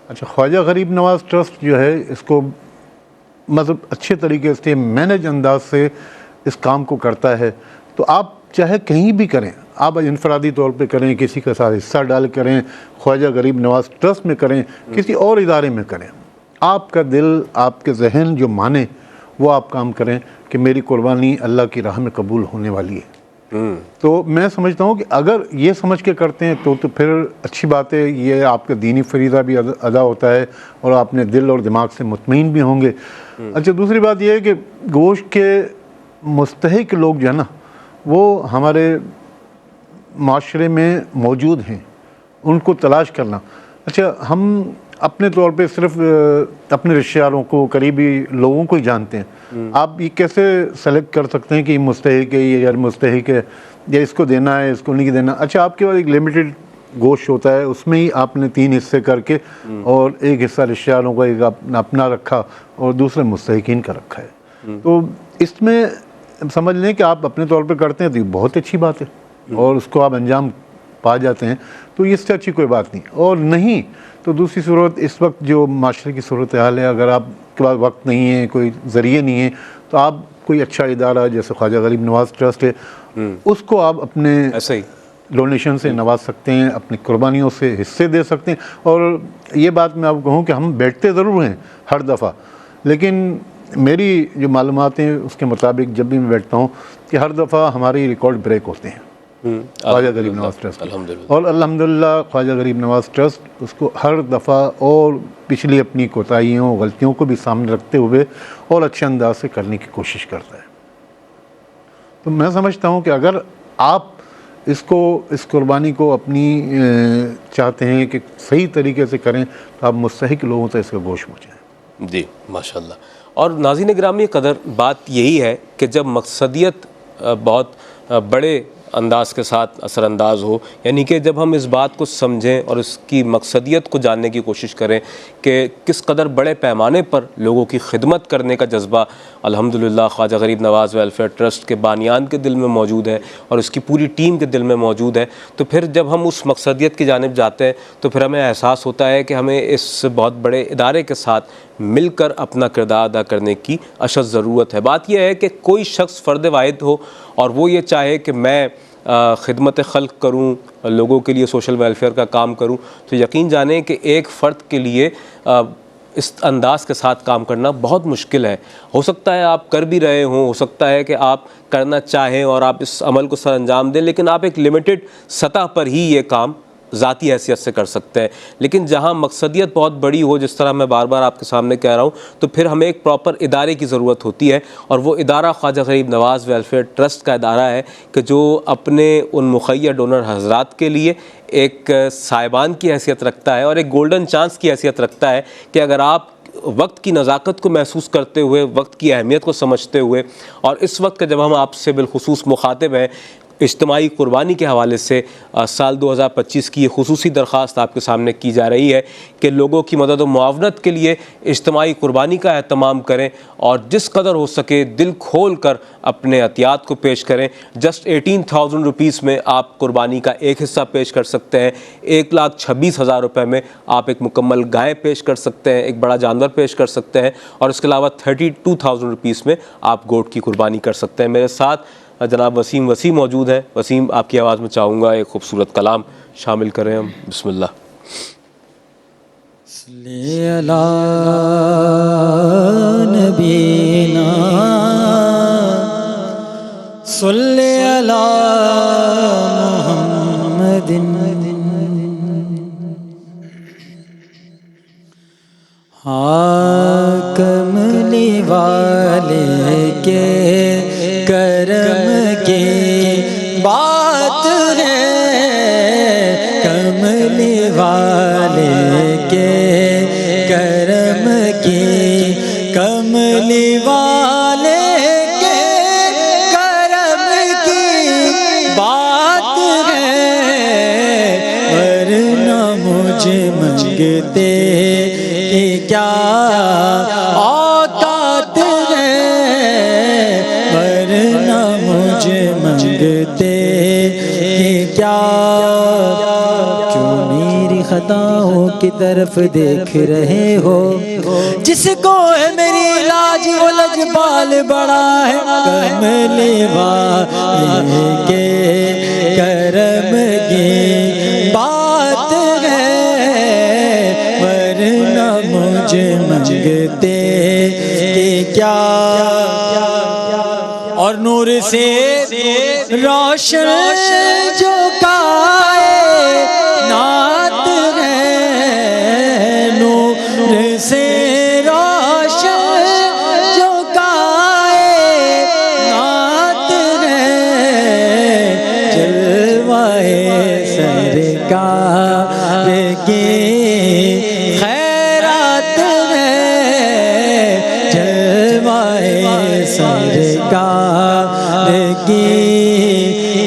अच्छा, ख्वाजा गरीब नवाज़ ट्रस्ट जो है इसको मतलब अच्छे तरीके से मैनेज अंदाज से इस काम को करता है। तो आप चाहे कहीं भी करें, आप इनफरादी तौर पे करें, किसी के साथ हिस्सा डाल करें, ख्वाजा गरीब नवाज़ ट्रस्ट में करें, किसी और इदारे में करें, आपका दिल, आपके जहन जो माने वो आप काम करें। कि मेरी कुर्बानी अल्लाह की राह में कबूल होने वाली है। तो मैं समझता हूँ कि अगर ये समझ के करते हैं तो फिर अच्छी बात है, ये आपका दीनी फरीज़ा भी अदा होता है और आपने दिल और दिमाग से मुतमईन भी होंगे। अच्छा, दूसरी बात ये है कि गोश्त के मुस्तहिक लोग जो है ना, वो हमारे माशरे में मौजूद हैं, उनको तलाश करना। अच्छा, हम अपने तौर पे सिर्फ अपने रिश्तेदारों को, करीबी लोगों को ही जानते हैं। आप ये कैसे सेलेक्ट कर सकते हैं कि ये मुस्तहिक है, ये गैर मुस्तहिक है, या इसको देना है, इसको नहीं देना? अच्छा, आपके पास एक लिमिटेड गोश्त होता है, उसमें ही आपने 3 हिस्से करके और एक हिस्सा रिश्तेदारों का, एक अपना रखा और दूसरा मुस्तहिकीन का रखा है। तो इसमें समझ लें कि आप अपने तौर पर करते हैं तो ये बहुत अच्छी बात है और उसको आप अंजाम पा जाते हैं, तो इससे अच्छी कोई बात नहीं। और नहीं तो दूसरी सूरत, इस वक्त जो माशरे की सूरत हाल है, अगर आपके पास वक्त नहीं है, कोई ज़रिए नहीं है, तो आप कोई अच्छा इदारा जैसे ख्वाजा गरीब नवाज ट्रस्ट है, उसको आप अपने ऐसे ही डोनेशन से नवाज सकते हैं, अपनी कुर्बानियों से हिस्से दे सकते हैं। और ये बात मैं आपको कहूँ कि हम बैठते ज़रूर हैं हर दफ़ा, लेकिन मेरी जो मालूमात हैं उसके मुताबिक जब भी मैं बैठता हूँ कि हर दफ़ा हमारे रिकॉर्ड ब्रेक होते हैं ख्वाजा गरीब नवाज ट्रस्ट। और अल्हम्दुलिल्लाह ख्वाजा गरीब नवाज ट्रस्ट उसको हर दफ़ा और पिछली अपनी कोताहियों, गलतियों को भी सामने रखते हुए और अच्छे अंदाज से करने की कोशिश करता है। तो मैं समझता हूँ कि अगर आप इस कुर्बानी को अपनी चाहते हैं कि सही तरीके से करें, तो आप मुस्तहिक लोगों से इसका गोश्त पहुँचाएँ। जी माशाल्लाह। और नाज़रीन गिरामी कदर, बात यही है कि जब मकसदियत बहुत बड़े अंदाज के साथ असरअंदाज हो, यानी कि जब हम इस बात को समझें और इसकी मकसदियत को जानने की कोशिश करें कि किस कदर बड़े पैमाने पर लोगों की खिदमत करने का जज्बा अल्हम्दुलिल्लाह ख्वाजा गरीब नवाज़ वेलफेयर ट्रस्ट के बानियान के दिल में मौजूद है और उसकी पूरी टीम के दिल में मौजूद है, तो फिर जब हम उस मकसदियत की जानिब जाते हैं तो फिर हमें एहसास होता है कि हमें इस बहुत बड़े इदारे के साथ मिलकर अपना किरदार अदा करने की अशद ज़रूरत है। बात यह है कि कोई शख्स फ़र्द वाहिद हो और वो ये चाहे कि मैं खिदमत खल्क़ करूँ, लोगों के लिए सोशल वेलफेयर का काम करूँ, तो यकीन जानें कि एक फ़र्द के लिए इस अंदाज़ के साथ काम करना बहुत मुश्किल है। हो सकता है आप कर भी रहे हों, हो सकता है कि आप करना चाहें और आप इस अमल को सर अंजाम दें, लेकिन आप एक लिमिटेड सतह पर ही ये काम ज़ाती हैसियत से कर सकते हैं। लेकिन जहाँ मकसदियत बहुत बड़ी हो, जिस तरह मैं बार बार आपके सामने कह रहा हूँ, तो फिर हमें एक प्रॉपर इदारे की ज़रूरत होती है, और वो इदारा ख्वाजा गरीब नवाज़ वेलफेयर ट्रस्ट का इदारा है कि जो अपने उन मुखैया डोनर हज़रात के लिए एक साहिबान की हैसियत रखता है और एक गोल्डन चांस की हैसियत रखता है कि अगर आप वक्त की नज़ाकत को महसूस करते हुए, वक्त की अहमियत को समझते हुए, और इस वक्त जब हम आपसे बिलखुसूस मुखातिब हैं इज्तिमाई कुर्बानी के हवाले से, साल 2025 की ये खुसूसी दरख्वास्त आपके सामने की जा रही है कि लोगों की मदद व मुआवनत के लिए इज्तिमाई कुर्बानी का एहतमाम करें और जिस कदर हो सके दिल खोल कर अपने अतियात को पेश करें। जस्ट 18,000 रुपीज़ में आप कुर्बानी का एक हिस्सा पेश कर सकते हैं। 1,26,000 रुपये में आप एक मुकम्मल गाय पेश कर सकते हैं, एक बड़ा जानवर पेश कर सकते हैं, और इसके अलावा 32,000 रुपीज़ में आप गोट की कुर्बानी कर सकते हैं। मेरे साथ जनाब वसीम मौजूद है। वसीम, आपकी आवाज़ में चाहूँगा एक खूबसूरत कलाम शामिल करें हम। बिस्मिल्लाह। सल्ले अला नबीना सल्ले अला मुहम्मदिन हाँ कमली वाले के करम की बात है, कमली वाले के करम की, कमली वाले के करम की बात है, वरना मुझे मंगते कि क्या औकात है, वरना मुझे मंगते कि क्या। क्यों मेरी खताओं की तरफ देख रहे हो, जिसको है मेरी लाज वो लजपाल बड़ा है, कमले वाले के करम की बात है, वरना मुझे मंगते कि क्या। नूर से रोशन जो कायनात है, नूर से रोशन जो कायनात है, जलवाए सरकार की खैरात है, जलवाए सरकार की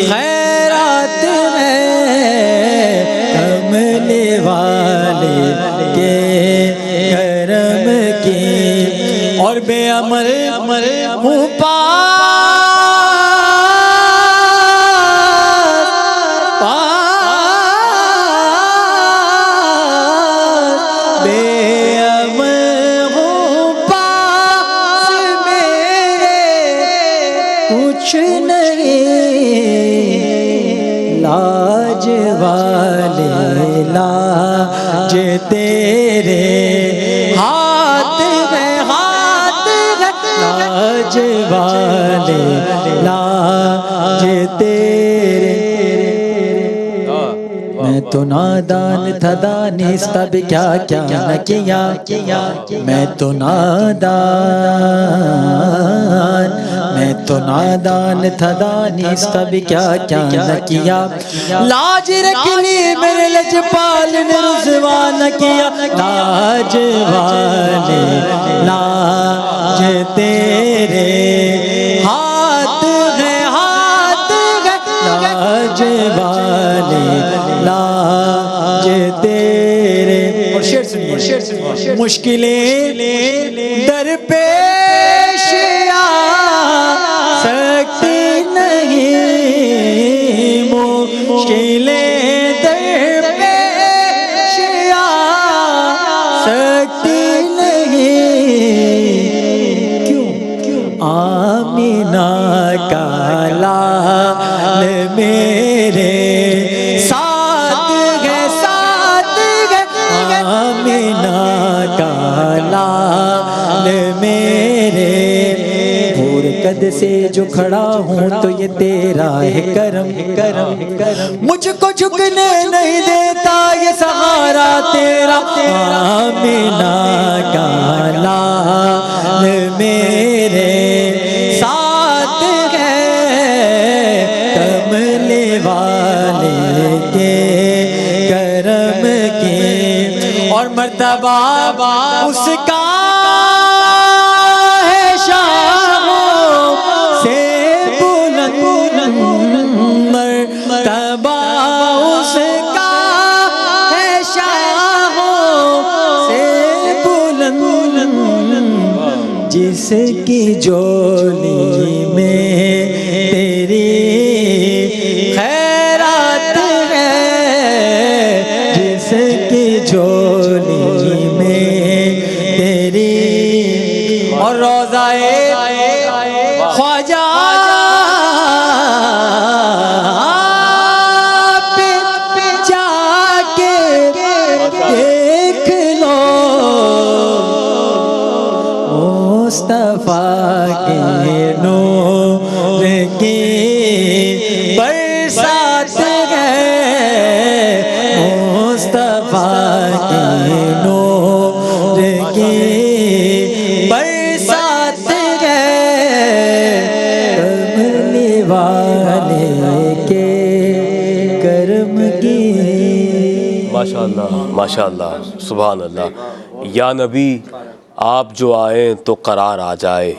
खैरात है, कमले वाले के करम की और बेअमल हूँ कुछ नहीं लाज वाले लाज तेरे हाथ में लाज वाले लाज तेरे। मैं तो नादान था दानिश तब क्या क्या न किया, मैं तो नादान था दानिश तब क्या क्या न किया, लाज रख ली मेरे लजपाल ने रुसवा न किया, लाज वाले लाज तेरे हाथ है लाज वाले लाज तेरे। और शेर सुनिए, मुश्किलें दरपेश आ सकती नहीं, मुश्किलें दरपेश आ सकती नहीं, क्यों आमीना का लाल मेरे साथ है, आमीना का लाल मेरे, भोर कद से जो खड़ा हूँ तो ये तेरा है करम, मुझको झुकने नहीं देता ये सहारा तेरा, आमीना का लाल मेरे साथ है, कमले वाले के करम के और मर्तबा उसका है शाहों से बुलंद, मर्तबा उसका है शाहों से बुलंद, जिसकी जोली में तेरी खैरात है, जिसकी जोली में तेरी और रोज़ाए ख्वाजा पे जाके देख लो, मुस्तफा के नूर की बरसात है, मुस्तफा के नूर की बरसात है, कमले वाले के करम की। माशाअल्लाह माशाअल्लाह, सुभान अल्लाह। या नबी आप जो आए तो करार आ जाए,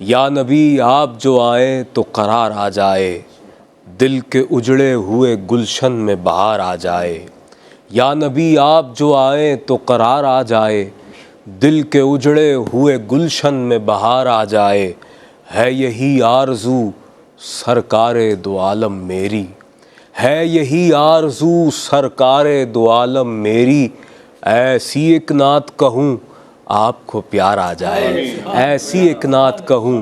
या नबी आप जो आए तो करार आ जाए, दिल के उजड़े हुए गुलशन में बहार आ जाए, या नबी आप जो आए तो करार आ जाए, दिल के उजड़े हुए गुलशन में बहार आ जाए, है यही आरज़ू सरकारे दो आलम मेरी, है यही आरज़ू सरकारे दो आलम मेरी, ऐसी एक नात कहूँ आपको प्यार आ जाए, ऐसी एक नात कहूँ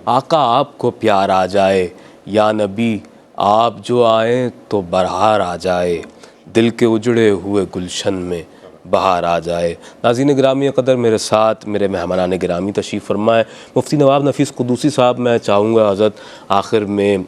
आका आपको प्यार आ जाए, या नबी आप जो आए तो बरहार आ जाए, दिल के उजड़े हुए गुलशन में बहार आ जाए। नाज़रीन गिरामी क़दर, मेरे साथ मेरे मेहमानान गिरामी तशरीफ़ फरमा है मुफ्ती नवाब नफ़ीस क़ुदूसी साहब। मैं चाहूँगा हज़रत आखिर में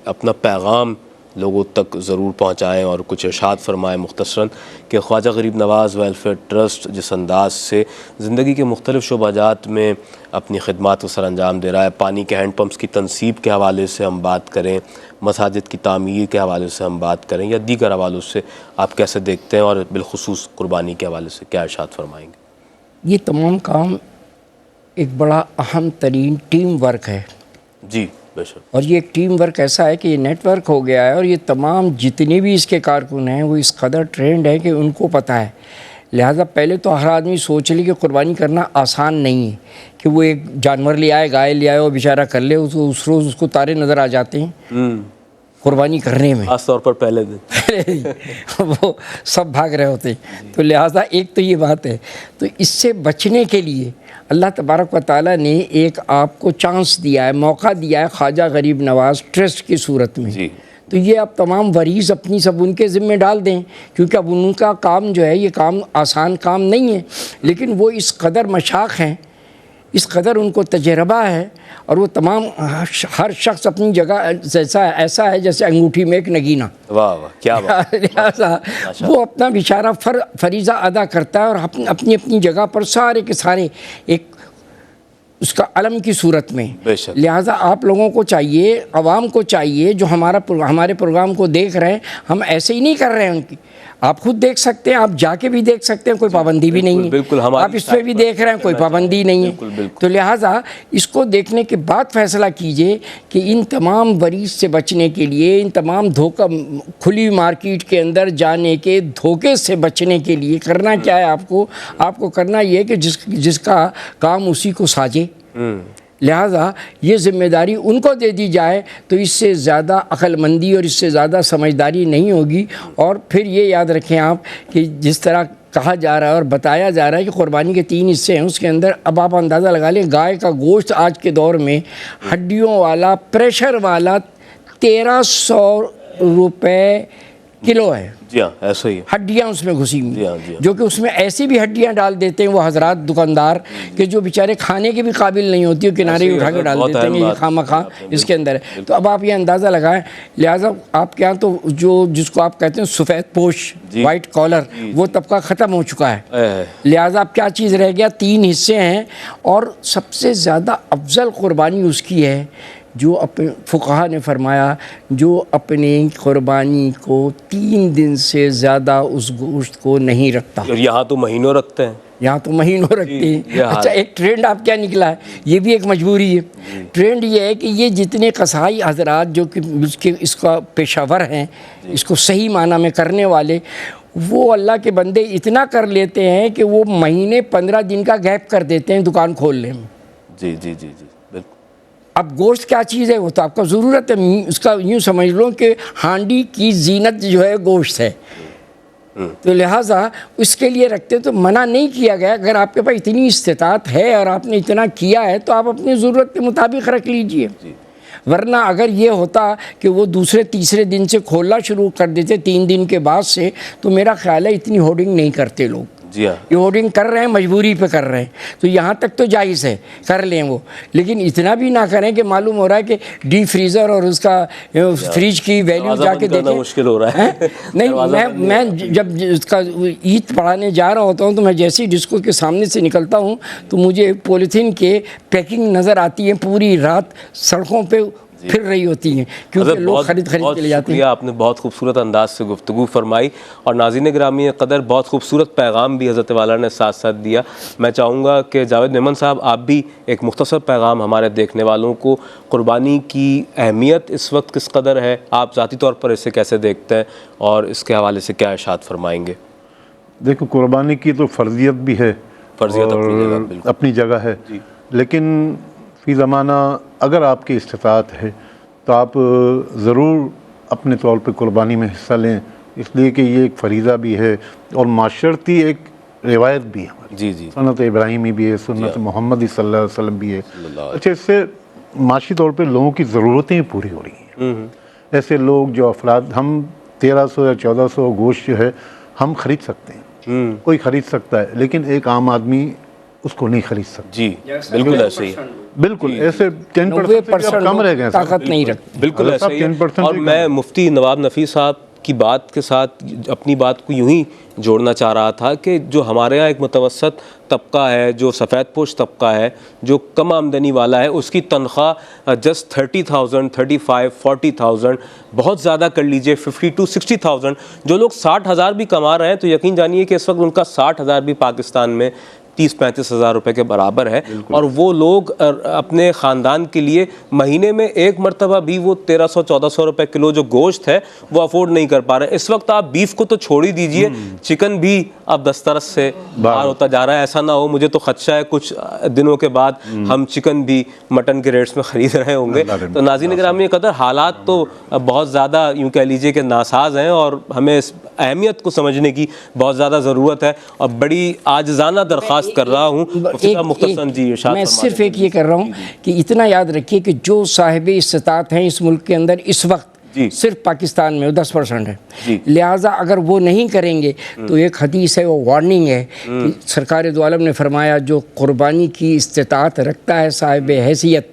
अपना पैगाम लोगों तक ज़रूर पहुँचाएँ और कुछ इरशाद फरमाएँ मुख्तसरन कि ख्वाजा गरीब नवाज़ वेलफेयर ट्रस्ट जिस अंदाज से ज़िंदगी के मुख्तलिफ़ शोबाजात में अपनी खिदमात को सर अंजाम दे रहा है, पानी के हैंड पम्प्स की तनसीब के हवाले से हम बात करें, मसाजिद की तामीर के हवाले से हम बात करें या दीगर हवालों से, आप कैसे देखते हैं और बिलखुसूस कुर्बानी के हवाले से क्या इरशाद फरमाएँगे? ये तमाम काम एक बड़ा अहम तरीन टीम वर्क है जी बेशक, और ये एक टीम वर्क ऐसा है कि ये नेटवर्क हो गया है और ये तमाम जितने भी इसके कारकुन हैं वो इस कदर ट्रेंड है कि उनको पता है। लिहाजा पहले तो हर आदमी सोच ले कि कुर्बानी करना आसान नहीं है कि वो एक जानवर ले आए, गाय ले आए, वो बेचारा कर ले, उस रोज़ उसको तारे नज़र आ जाते हैं कुर्बानी करने में, खास तौर पर पहले दिन वो सब भाग रहे होते हैं। तो लिहाजा एक तो ये बात है, तो इससे बचने के लिए अल्लाह तबारक व तआला ने एक आपको चांस दिया है, मौका दिया है ख्वाजा गरीब नवाज़ ट्रस्ट की सूरत में जी। तो ये आप तमाम वरीज़ अपनी सब उनके ज़िम्मे डाल दें, क्योंकि अब उनका काम जो है ये काम आसान काम नहीं है, लेकिन वो इस कदर मशाक हैं, इस कदर उनको तजर्बा है और वो तमाम हर शख्स अपनी जगह जैसा ऐसा है जैसे अंगूठी में एक नगीना। वाह वाह क्या बात। लिहाजा वो अपना बेचारा फरीज़ा अदा करता है और अपनी अपनी जगह पर सारे के सारे एक उसका अलम की सूरत में। लिहाजा आप लोगों को चाहिए, आवाम को चाहिए, जो हमारे प्रोग्राम को देख रहे हैं, हम ऐसे ही नहीं कर रहे हैं उनकी, आप खुद देख सकते हैं, आप जाके भी देख सकते हैं, कोई पाबंदी भी नहीं है। बिल्कुल, आप इस पर भी देख रहे हैं, कोई पाबंदी नहीं है। तो लिहाजा इसको देखने के बाद फैसला कीजिए कि इन तमाम वरीज से बचने के लिए, इन तमाम धोखा खुली मार्केट के अंदर जाने के धोखे से बचने के लिए करना क्या है आपको करना ये है कि जिसका काम उसी को साजे। लिहाजा ये ज़िम्मेदारी उनको दे दी जाए तो इससे ज़्यादा अक्लमंदी और इससे ज़्यादा समझदारी नहीं होगी। और फिर ये याद रखें आप कि जिस तरह कहा जा रहा है और बताया जा रहा है कि कुर्बानी के 3 हिस्से हैं, उसके अंदर अब आप अंदाज़ा लगा लें, गाय का गोश्त आज के दौर में हड्डियों वाला प्रेशर वाला 1300 रुपये किलो है। जी हाँ, ऐसा ही है। हड्डियाँ उसमें घुसी हुई, हाँ, जो कि उसमें ऐसी भी हड्डियाँ डाल देते हैं वो हजरात दुकानदार कि जो बेचारे खाने के भी काबिल नहीं होती, किनारे उठा के डाल देते हैं, ये खामखा इसके अंदर है। तो अब आप ये अंदाज़ा लगाएं। लिहाजा आपके यहाँ तो जिसको आप कहते हैं सफ़ेद पोश, वाइट कॉलर, वो तबका ख़त्म हो चुका है। लिहाजा अब क्या चीज़ रह गया, 3 हिस्से हैं और सबसे ज़्यादा अफजल कुर्बानी उसकी है जो अपने फुक़हा ने फरमाया, जो अपने कुर्बानी को 3 दिन से ज़्यादा उस गोश्त को नहीं रखता। और यहाँ तो महीनों रखते हैं, यहाँ तो महीनों रखते हैं। अच्छा, एक ट्रेंड आप क्या निकला है, ये भी एक मजबूरी है। ट्रेंड ये है कि ये जितने कसाई हजरात जो कि इसका पेशावर हैं, इसको सही माना में करने वाले, वो अल्लाह के बंदे इतना कर लेते हैं कि वो महीने 15 दिन का गैप कर देते हैं दुकान खोलने में। जी जी जी जी। अब गोश्त क्या चीज़ है, वो तो आपका ज़रूरत है, उसका यूँ समझ लो कि हांडी की जीनत जो है गोश्त है। तो लिहाजा उसके लिए रखते तो मना नहीं किया गया। अगर आपके पास इतनी इस्तिताअत है और आपने इतना किया है तो आप अपनी ज़रूरत के मुताबिक रख लीजिए। वरना अगर ये होता कि वो दूसरे तीसरे दिन से खोलना शुरू कर देते 3 दिन के बाद से, तो मेरा ख्याल है इतनी होर्डिंग नहीं करते लोग। जी हाँ, ये होर्डिंग कर रहे हैं, मजबूरी पे कर रहे हैं, तो यहाँ तक तो जायज़ है, कर लें वो, लेकिन इतना भी ना करें कि मालूम हो रहा है कि डीप फ्रीज़र और उसका फ्रिज की वैल्यू जाके देखें, मुश्किल हो रहा है। नहीं, मैं जब इसका ईद पढ़ाने जा रहा होता हूँ तो मैं जैसे ही डिस्को के सामने से निकलता हूँ तो मुझे पॉलीथीन के पैकिंग नज़र आती है, पूरी रात सड़कों पर फिर रही होती हैं, क्योंकि लोग खरीद के ले जाते हैं। आपने बहुत खूबसूरत अंदाज से गुफ्तगू फरमाई और नाज़रीन गिरामी क़दर बहुत खूबसूरत पैगाम भी हज़रत वाला ने साथ साथ दिया। मैं चाहूँगा कि जावेद मेमन साहब, आप भी एक मुख्तसर पैगाम हमारे देखने वालों को, कुर्बानी की अहमियत इस वक्त किस कदर है, आप ज़ाती तौर पर इसे कैसे देखते हैं और इसके हवाले से क्या इरशाद फरमाएँगे? देखो, कुर्बानी की तो फ़र्जियत भी है, फ़र्जियत अपनी जगह है, लेकिन फ़ी ज़माना अगर आपकी इस्तिताअत है तो आप ज़रूर अपने तौर पे कुर्बानी में हिस्सा लें, इसलिए कि ये एक फ़रीज़ा भी है और माशरती एक रिवायत भी है। जी जी, सुन्नत इब्राहिमी भी है, सुन्नत मोहम्मद सल्लल्लाहु अलैहि वसल्लम भी है। अच्छा, इससे माशी तौर पे लोगों की ज़रूरतें पूरी हो रही हैं। ऐसे लोग जो अफराद, हम 1300 या 1400 गोश्त जो है हम ख़रीद सकते हैं, कोई खरीद सकता है, लेकिन एक आम आदमी उसको नहीं खरीद सकता। जी बिल्कुल ऐसे ही, बिल्कुल ऐसे 10% कम रह गए, ताकत नहीं रखते। बिल्कुल ऐसा ही है। और मैं मुफ्ती नवाब नफ़ीस साहब की बात के साथ अपनी बात को यूं ही जोड़ना चाह रहा था कि जो हमारे यहाँ एक मुतवसत तबका है, जो सफ़ेद पोश तबका है, जो कम आमदनी वाला है, उसकी तनख्वाह जस्ट 30,000, 35, 40,000, बहुत ज़्यादा कर लीजिए 50 to 60,000। जो लोग 60,000 भी कमा रहे हैं तो यकीन जानिए कि इस वक्त उनका 60,000 भी पाकिस्तान में 30-35 हज़ार रुपये के बराबर है। और वो लोग अपने ख़ानदान के लिए महीने में एक मरतबा भी वो 1300-1400 रुपये किलो जो गोश्त है वो अफोर्ड नहीं कर पा रहे। इस वक्त आप बीफ को तो छोड़ ही दीजिए, चिकन भी अब दस्तरस से बाहर होता जा रहा है। ऐसा ना हो, मुझे तो खदशा है कुछ दिनों के बाद हम चिकन भी मटन के रेट्स में ख़रीद रहे होंगे। तो नाज़रीन गिरामी क़दर, हालात तो बहुत ज़्यादा यूँ कह लीजिए कि नासाज हैं और हमें इस अहमियत को समझने की बहुत ज़्यादा ज़रूरत है। और बड़ी आजिज़ाना दरख्वास्त कर रहा हूँ मुख्तसर जी, मैं सिर्फ एक ये कर रहा हूँ कि इतना याद रखिए कि जो साहिब इस्तात हैं इस मुल्क के अंदर इस वक्त सिर्फ पाकिस्तान में वो 10% है। लिहाजा अगर वो नहीं करेंगे तो एक हदीस है, वो वार्निंग है कि सरकार दो आलम ने फरमाया जो कुर्बानी की इस्तात रखता है साहिब हैसियत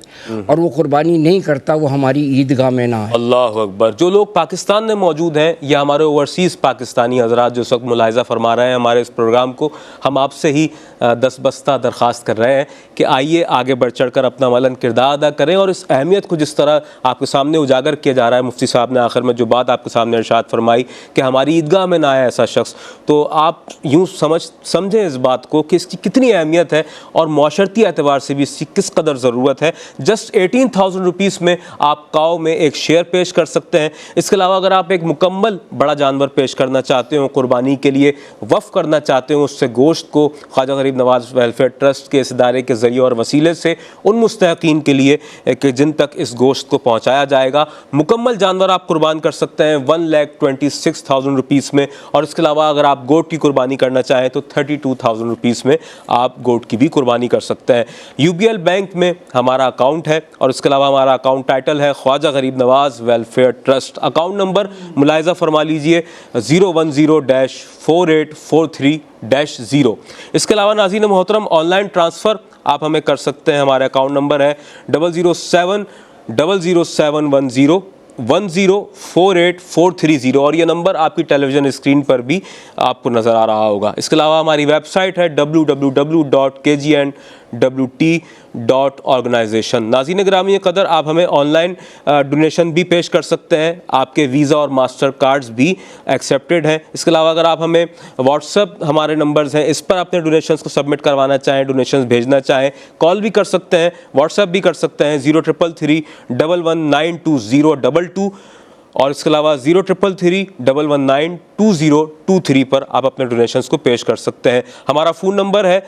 और वो कुर्बानी नहीं करता, वो हमारी ईदगाह में ना है। अल्लाह अकबर। जो लोग पाकिस्तान में मौजूद हैं या हमारे ओवरसीज़ पाकिस्तानी हजरात जो इस वक्त मुलाहिज़ा फरमा रहे हैं हमारे इस प्रोग्राम को, हम आपसे ही दस्तबस्ता दरख्वास्त कर रहे हैं कि आइए आगे बढ़ चढ़ कर अपना मलन किरदार अदा करें। और इस अहमियत को जिस तरह आपके सामने उजागर किया जा रहा है, मुफ्ती साहब ने आखिर में जो बात आपके सामने इरशाद फरमाई कि हमारी ईदगाह में ना आए ऐसा शख्स, तो आप यूँ समझें इस बात को कि इसकी कितनी अहमियत है और माशरती एतबार से भी इसकी किस कदर ज़रूरत है। जस्ट 18,000 रुपीज़ में आप काऊ में एक शेयर पेश कर सकते हैं। इसके अलावा अगर आप एक मुकम्मल बड़ा जानवर पेश करना चाहते हो, कुर्बानी के लिए वफ़ करना चाहते हो, उससे गोश्त को ख्वाजा गरीब नवाज वेलफेयर ट्रस्ट के इस इदारे के ज़रिए और वसीले से उन मुस्तहक़ीन के लिए कि जिन तक इस गोश्त को पहुँचाया जाएगा, मुकम्मल जानवर आप कुर्बान कर सकते हैं 1,26,000 रुपीज़ में। और इसके अलावा अगर आप गोट की कुर्बानी करना चाहें तो 32,000 रुपीज़ में आप गोट की भी कुर्बानी कर सकते हैं। UBL बैंक में हमारा अकाउंट है और इसके अलावा हमारा अकाउंट टाइटल है Khwaja Garib Nawaz welfare trust. Account number मुलाहिज़ा फरमा लीजिए 010-4843-0। इसके अलावा नाज़रीन मोहतरम ऑनलाइन ट्रांसफ़र आप हमें कर सकते हैं। हमारे अकाउंट नंबर है 007-00710-1048430 और ये नंबर आपकी टेलीविज़न स्क्रीन पर भी आपको नज़र आ रहा होगा। इसके अलावा हमारी वेबसाइट है www.kgnwt.organization। नाज़रीन गिरामी क़दर, आप हमें ऑनलाइन डोनेशन भी पेश कर सकते हैं, आपके वीज़ा और मास्टर कार्ड्स भी एक्सेप्टेड हैं। इसके अलावा अगर आप हमें व्हाट्सएप हमारे नंबर्स हैं, इस पर अपने डोनेशंस को सबमिट करवाना चाहें, डोनेशंस भेजना चाहें, कॉल भी कर सकते हैं, व्हाट्सएप भी कर सकते हैं 0333119222 और इसके अलावा 0333119222 पर आप अपने डोनेशंस को पेश कर सकते हैं। हमारा फ़ोन नंबर है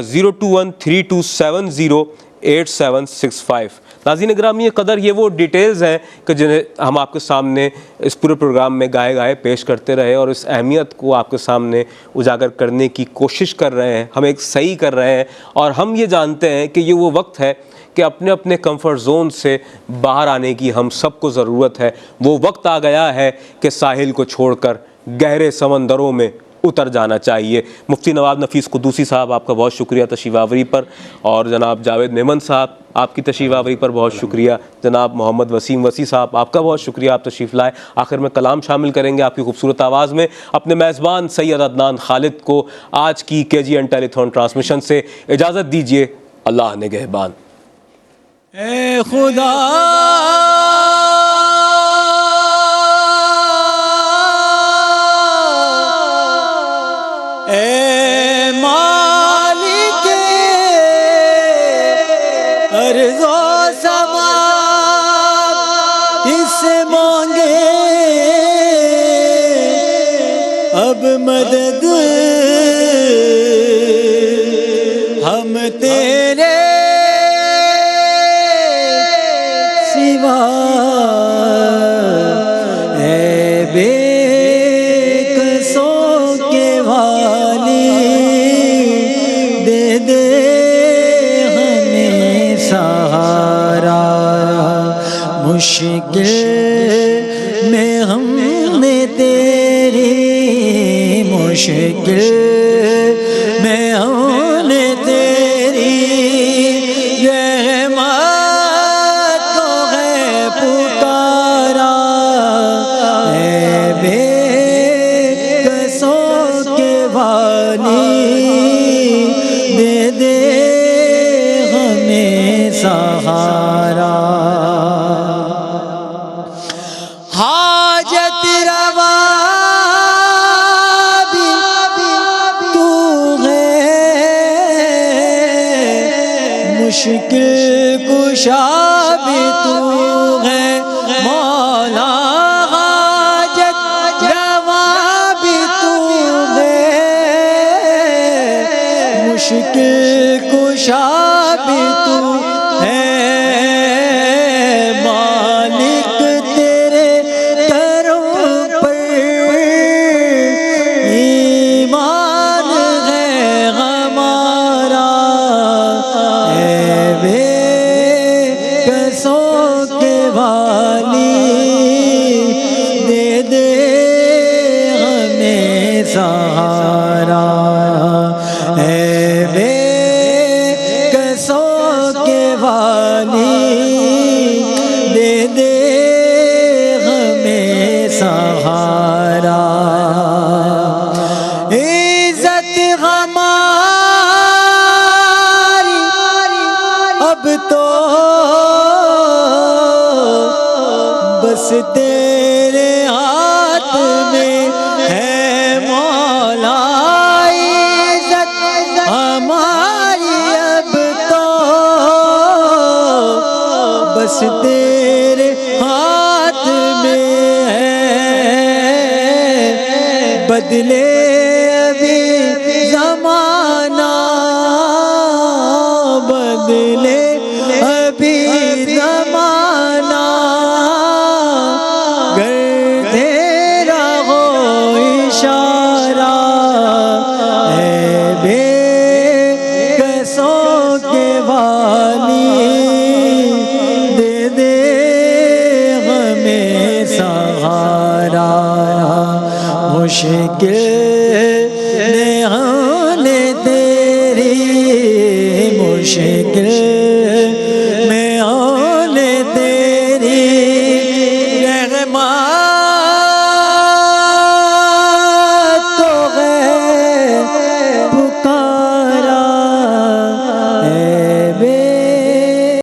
02132708765। नाज़रीन गिरामी क़दर, ये वो डिटेल्स हैं कि जिन्हें हम आपके सामने इस पूरे प्रोग्राम में गाए पेश करते रहे और इस अहमियत को आपके सामने उजागर करने की कोशिश कर रहे हैं, हम एक सही कर रहे हैं। और हम ये जानते हैं कि ये वो वक्त है कि अपने अपने कंफर्ट जोन से बाहर आने की हम सबको ज़रूरत है। वो वक्त आ गया है कि साहिल को छोड़कर गहरे समंदरों में उतर जाना चाहिए। मुफ्ती नवाब नफ़ीस क़ुदूसी साहब, आपका बहुत शुक्रिया तशरीफ़ आवरी पर, और जनाब जावेद मेमन साहब, आपकी तशरीफ़ आवरी पर बहुत शुक्रिया। जनाब मोहम्मद वसीम वसी साहब, आपका बहुत शुक्रिया, आप तशरीफ़ लाए। आखिर में कलाम शामिल करेंगे आपकी खूबसूरत आवाज़ में अपने मेज़बान सैयद अदनान खालिद को। आज की KGN टेलीथॉन ट्रांसमिशन से इजाज़त दीजिए। अल्लाह निगहबान। ए खुदा ए मालिक अर्ज़ो समा इससे मांगे अब मदद हम तेरे सिवा बेकसों के वाली दे दे हमें सहारा। मुश्किल में हमने तेरी मुश्किल मुश्किल कुशा भी तू है मौला, हाजत रवा भी तू है, मुश्किल कुशा भी तू है मालिक, तेरे दरों पर ईमान है हमारा, है बेकसों के वाली, दे दे हमें सहारा, है बेकसों के वाली, दे दे हमें सहारा। इज्जत हमारी अब तो बस तेरे हाथ में है मौला, इज्जत हमारी अब तो बस तेरे हाथ में है, बदले अभी ज़माना, बदले अभी ज़माना, गर तेरा हो इशारा, है बेकसों के वाली, दे दे हमें सहारा। मुश्किल